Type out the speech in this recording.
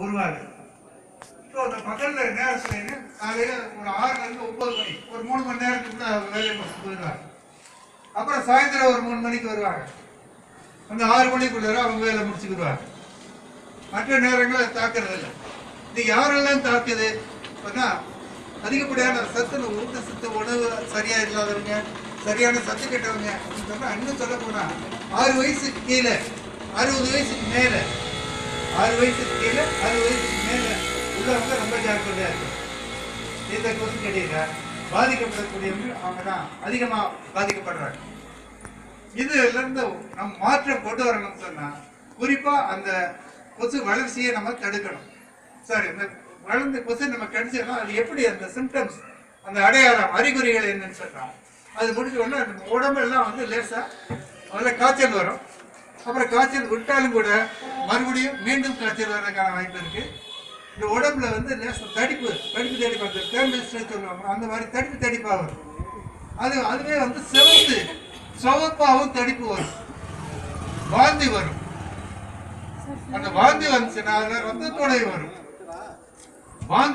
உருவாகுது. இப்போ அந்த பகல்ல நேரத்துல காலையில ஒரு 6ல இருந்து 9 மணி ஒரு 3 மணி நேரத்துக்குள்ள வேலையை முடிச்சு போயிடுவாங்க. அப்புறம் சாயந்தரம் ஒரு 3 மணிக்கு வருவாங்க. அந்த 6 மணிக்குள்ள அவங்க வேலை முடிச்சுக்கிடுவாங்க. மற்ற நேரங்களில் தாக்குறது இல்லை. இது யாரெல்லாம் தாக்குது அப்படின்னா, அதிகப்படியான ஊட்ட சத்து உணவு சரியா இல்லாதவங்க, சரியான சத்து கெட்டவங்க அப்படின்னு சொன்னா, இன்னும் சொல்ல போனா 6 வயசுக்கு கீழே 60 வயசுக்கு மேல 6 வயசுக்கு கீழே 60 வயசுக்கு மேல உள்ளவங்க ரொம்ப ஜாக்கிரதையா இருக்கு. இந்த கொசு கடியில பாதிக்கப்படக்கூடியவங்க அவங்க தான் அதிகமா பாதிக்கப்படுறாங்க. இதுல இருந்து நம்ம மாற்றம் கொண்டு வரணும்னு சொன்னா, குறிப்பா அந்த கொசு வளர்ச்சியை நம்ம தடுக்கணும். சரி, இந்த வளர்ந்த கொசு நம்ம கடிச்சோம்னா அது எப்படி அந்த சிம்டம்ஸ், அந்த அடையாளம் அறிகுறிகள் என்னன்னு சொன்னா, அது முடிஞ்ச உடனே அந்த உடம்பெல்லாம் வந்து லேசா முதல்ல காய்ச்சல் வரும். அப்புறம் காய்ச்சல் விட்டாலும் கூட மறுபடியும் மீண்டும் காய்ச்சல் வர்றதுக்கான வாய்ப்பு இருக்கு. இந்த உடம்புல வந்து தடிப்பு அந்த டேர்மல் சொல்லுவாங்க, அந்த மாதிரி தடிப்பா வரும். அதுவே வந்து சிவப்பாகவும் தடிப்பு வரும். வாந்தி வரும். அந்த வாந்தி வந்துச்சுன்னா அதுல ரத்தத்தோடை வரும். வாந்தி